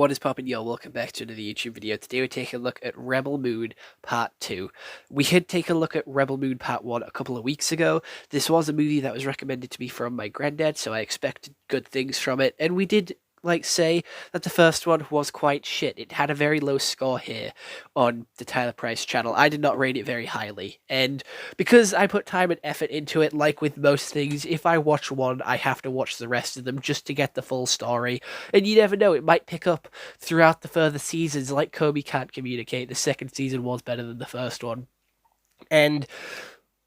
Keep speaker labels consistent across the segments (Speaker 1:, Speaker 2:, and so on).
Speaker 1: What is poppin', yo? Welcome back to another YouTube video. Today we're taking a look at Rebel Moon Part 2. We had taken a look at Rebel Moon Part 1 a couple of weeks ago. This was a movie that was recommended to me from my granddad, so I expected good things from it, and we did say that the first one was quite shit. It had a very low score here on the Tyler Price channel. I did not rate it very highly, and because I put time and effort into it, like with most things, if I watch one, I have to watch the rest of them just to get the full story. And you never know, it might pick up throughout the further seasons. Like Kobe Can't Communicate, the second season was better than the first one. And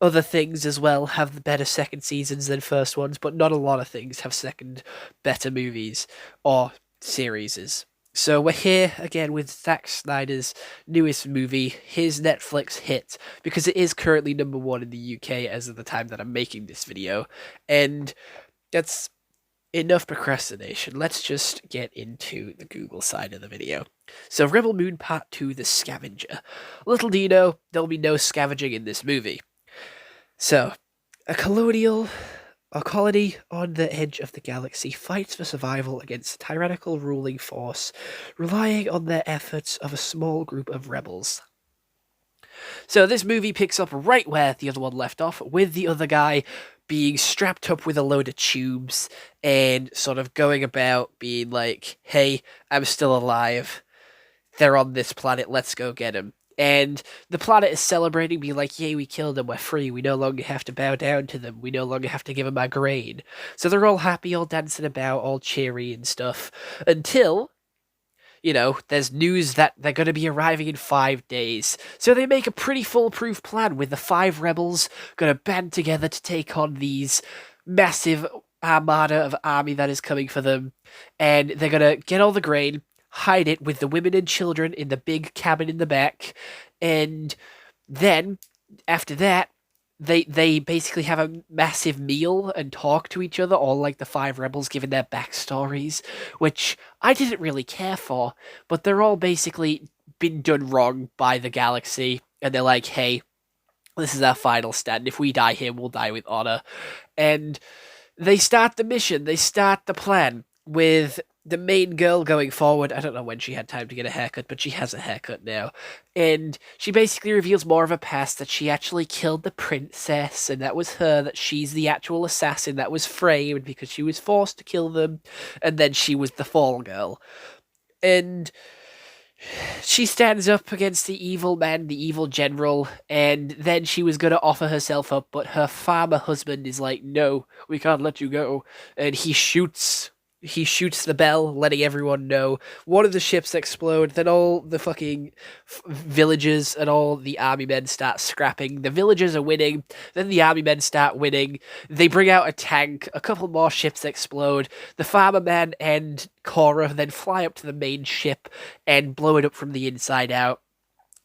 Speaker 1: other things as well have the better second seasons than first ones, but not a lot of things have second better movies or series. So we're here again with Zack Snyder's newest movie, his Netflix hit, because it is currently number one in the UK as of the time that I'm making this video. And that's enough procrastination. Let's just get into the Google side of the video. So Rebel Moon Part 2, The Scavenger. Little do you know, there'll be no scavenging in this movie. So, a colony on the edge of the galaxy fights for survival against a tyrannical ruling force, relying on their efforts of a small group of rebels. So this movie picks up right where the other one left off, with the other guy being strapped up with a load of tubes and sort of going about being like, hey, I'm still alive. They're on this planet, let's go get them. And the planet is celebrating, being like, yay, we killed them, we're free, we no longer have to bow down to them, we no longer have to give them our grain. So they're all happy, all dancing about, all cheery and stuff, until, there's news that they're going to be arriving in 5 days. So they make a pretty foolproof plan with the 5 rebels going to band together to take on these massive armada of army that is coming for them. And they're going to get all the grain, hide it with the women and children in the big cabin in the back, and then after that they basically have a massive meal and talk to each other, all like the 5 rebels giving their backstories, which I didn't really care for, but they're all basically been done wrong by the galaxy, and they're like, hey, this is our final stand, if we die here we'll die with honor. And they start the mission, they start the plan with the main girl going forward. I don't know when she had time to get a haircut, but she has a haircut now. And she basically reveals more of her past, that she actually killed the princess, and that was her, that she's the actual assassin that was framed because she was forced to kill them, and then she was the fall girl. And she stands up against the evil man, the evil general, and then she was going to offer herself up, but her farmer husband is like, no, we can't let you go. And he shoots the bell, letting everyone know. One of the ships explode, then all the fucking villagers and all the army men start scrapping. The villagers are winning, then the army men start winning. They bring out a tank, a couple more ships explode. The farmer man and Cora then fly up to the main ship and blow it up from the inside out.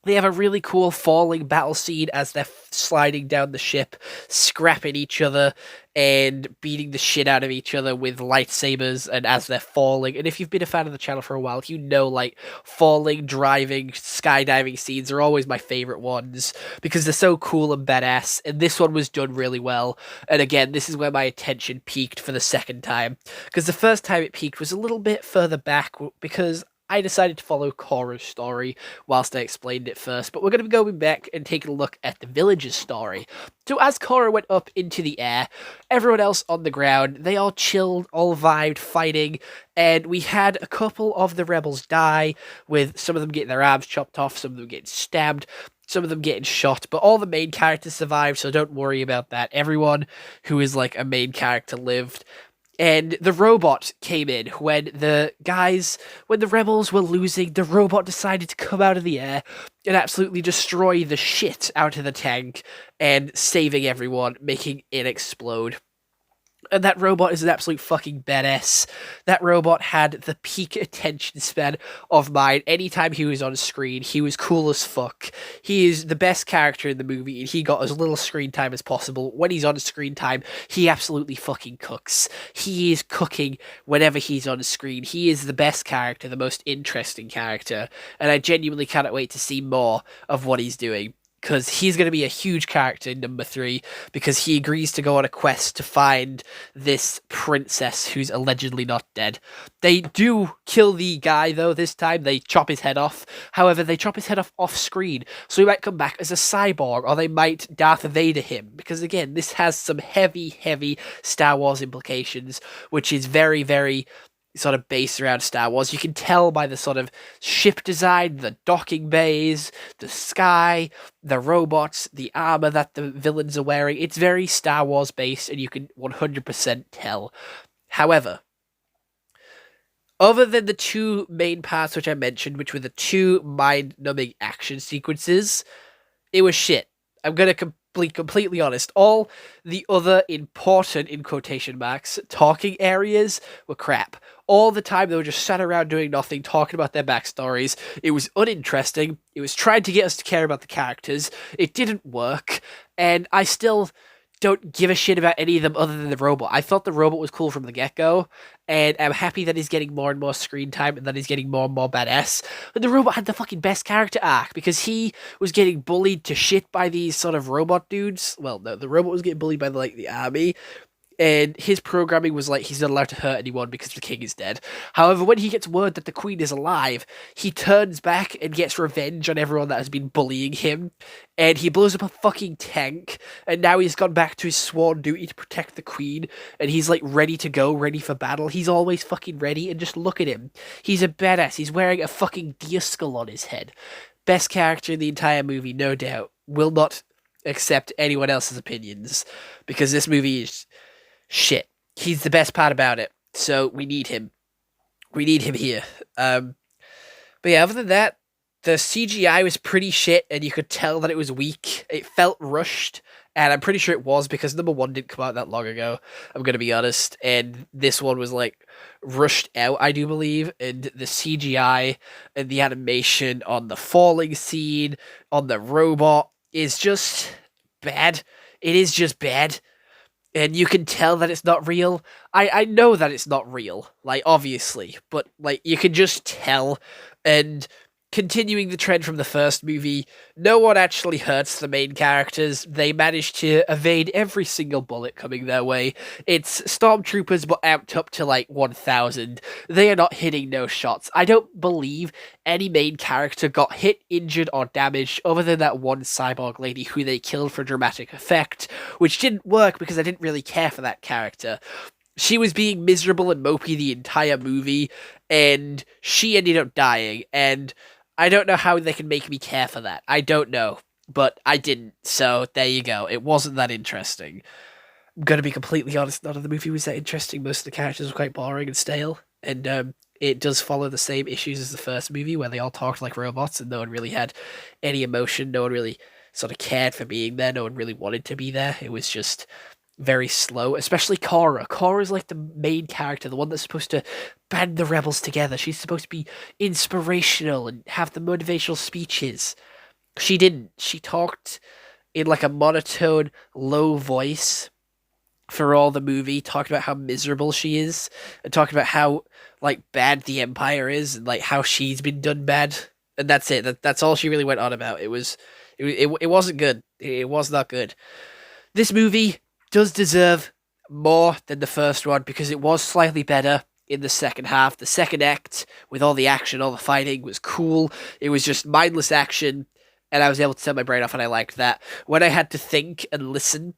Speaker 1: They have a really cool falling battle scene as they're sliding down the ship, scrapping each other and beating the shit out of each other with lightsabers, and as they're falling. And if you've been a fan of the channel for a while, you know, like, falling, driving, skydiving scenes are always my favorite ones because they're so cool and badass, and this one was done really well. And again, this is where my attention peaked for the second time, because the first time it peaked was a little bit further back because I decided to follow Cora's story whilst I explained it first, but we're going to be going back and taking a look at the village's story. So as Cora went up into the air, everyone else on the ground, they all chilled, all vibed, fighting, and we had a couple of the rebels die, with some of them getting their arms chopped off, some of them getting stabbed, some of them getting shot, but all the main characters survived, so don't worry about that. Everyone who is like a main character lived. And the robot came in when the rebels were losing. The robot decided to come out of the air and absolutely destroy the shit out of the tank and saving everyone, making it explode. And that robot is an absolute fucking badass. That robot had the peak attention span of mine. Anytime he was on screen, he was cool as fuck. He is the best character in the movie, and he got as little screen time as possible. When he's on screen time, he absolutely fucking cooks. He is cooking whenever he's on screen. He is the best character, the most interesting character, and I genuinely cannot wait to see more of what he's doing. because he's going to be a huge character in number 3 because he agrees to go on a quest to find this princess who's allegedly not dead. They do kill the guy though this time. They chop his head off. However, they chop his head off screen, so he might come back as a cyborg, or they might Darth Vader him, because again, this has some heavy Star Wars implications, which is very sort of based around Star Wars. You can tell by the sort of ship design, the docking bays, the sky, the robots, the armor that the villains are wearing. It's very Star Wars based, and you can 100% tell. However, other than the two main parts which I mentioned, which were the two mind-numbing action sequences, it was shit. I'm gonna be completely honest. All the other important, in quotation marks, talking areas were crap. All the time they were just sat around doing nothing, talking about their backstories. It was uninteresting. It was trying to get us to care about the characters. It didn't work, and I still don't give a shit about any of them other than the robot. I thought the robot was cool from the get-go, and I'm happy that he's getting more and more screen time and that he's getting more and more badass. But the robot had the fucking best character arc because he was getting bullied to shit by these sort of robot dudes. Well, no, the robot was getting bullied by the army, and his programming was like he's not allowed to hurt anyone because the king is dead. However, when he gets word that the queen is alive, he turns back and gets revenge on everyone that has been bullying him, and he blows up a fucking tank, and now he's gone back to his sworn duty to protect the queen, and he's like ready to go, ready for battle. He's always fucking ready, and just look at him. He's a badass. He's wearing a fucking deer skull on his head. Best character in the entire movie, no doubt. Will not accept anyone else's opinions, because this movie is shit. He's the best part about it, so we need him. We need him here. But yeah, other than that, the CGI was pretty shit, and you could tell that it was weak. It felt rushed, and I'm pretty sure it was because number 1 didn't come out that long ago, I'm gonna be honest, and this one was like rushed out, I do believe, and the CGI and the animation on the falling scene, on the robot, is just bad. It is just bad. And you can tell that it's not real. I know that it's not real, like, obviously, but, like, you can just tell, and continuing the trend from the first movie, no one actually hurts the main characters. They manage to evade every single bullet coming their way. It's stormtroopers, but amped up to, like, 1,000. They are not hitting no shots. I don't believe any main character got hit, injured, or damaged, other than that one cyborg lady who they killed for dramatic effect, which didn't work because I didn't really care for that character. She was being miserable and mopey the entire movie, and she ended up dying, and I don't know how they can make me care for that. I don't know, but I didn't, so there you go. It wasn't that interesting. I'm gonna be completely honest, none of the movie was that interesting. Most of the characters were quite boring and stale, and it does follow the same issues as the first movie, where they all talked like robots and no one really had any emotion, no one really sort of cared for being there, no one really wanted to be there. It was just very slow, especially Cora. Cora's like the main character, the one that's supposed to band the rebels together. She's supposed to be inspirational and have the motivational speeches. She didn't. She talked in like a monotone, low voice for all the movie, talked about how miserable she is, and talked about how like bad the Empire is, and like how she's been done bad. And that's it. That's all she really went on about. It wasn't good. It was not good. This movie does deserve more than the first one because it was slightly better in the second half. The second act, with all the action, all the fighting, was cool. It was just mindless action, and I was able to turn my brain off, and I liked that. When I had to think and listen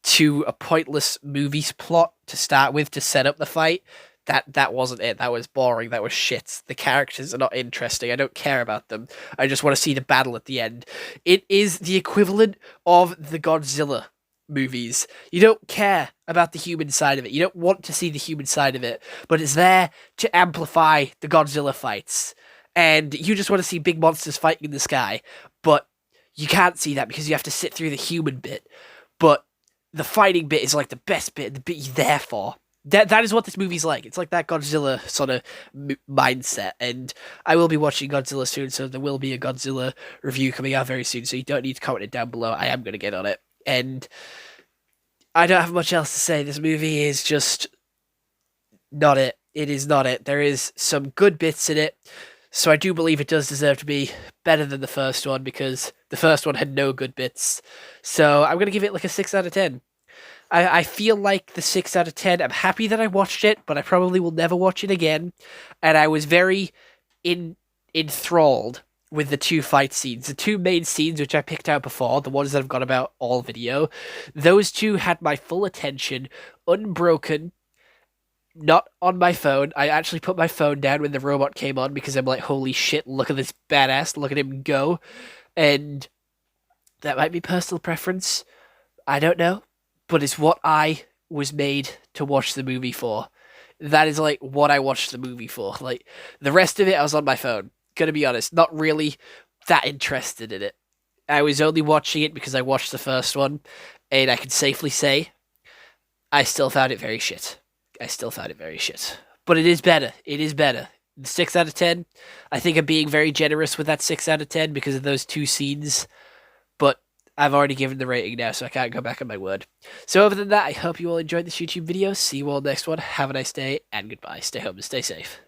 Speaker 1: to a pointless movie's plot to start with to set up the fight, that wasn't it. That was boring. That was shit. The characters are not interesting. I don't care about them. I just want to see the battle at the end. It is the equivalent of the Godzilla movies. You don't care about the human side of it. You don't want to see the human side of it, but it's there to amplify the Godzilla fights. And you just want to see big monsters fighting in the sky, but you can't see that because you have to sit through the human bit. But the fighting bit is like the best bit, the bit you're there for. That is what this movie's like. It's like that Godzilla sort of mindset. And I will be watching Godzilla soon, so there will be a Godzilla review coming out very soon, so you don't need to comment it down below. I am going to get on it. And I don't have much else to say. This movie is just not it. It is not it. There is some good bits in it, so I do believe it does deserve to be better than the first one, because The first one had no good bits. So I'm going to give it like a 6 out of 10. I feel like the 6 out of 10. I'm happy that I watched it, but I probably will never watch it again. And I was very enthralled with the two fight scenes. The two main scenes, which I picked out before, the ones that I've got about all video, those two had my full attention, unbroken, not on my phone. I actually put my phone down when the robot came on because I'm like, holy shit, look at this badass, look at him go. And that might be personal preference. I don't know. But it's what I was made to watch the movie for. That is like what I watched the movie for. Like the rest of it, I was on my phone. Gonna be honest, not really that interested in it. I was only watching it because I watched the first one, and I can safely say I still found it very shit. I still found it very shit. But it is better. It is better. 6 out of 10. I think I'm being very generous with that 6 out of 10 because of those two scenes. But I've already given the rating now, so I can't go back on my word. So other than that, I hope you all enjoyed this YouTube video. See you all next one. Have a nice day, and goodbye. Stay home and stay safe.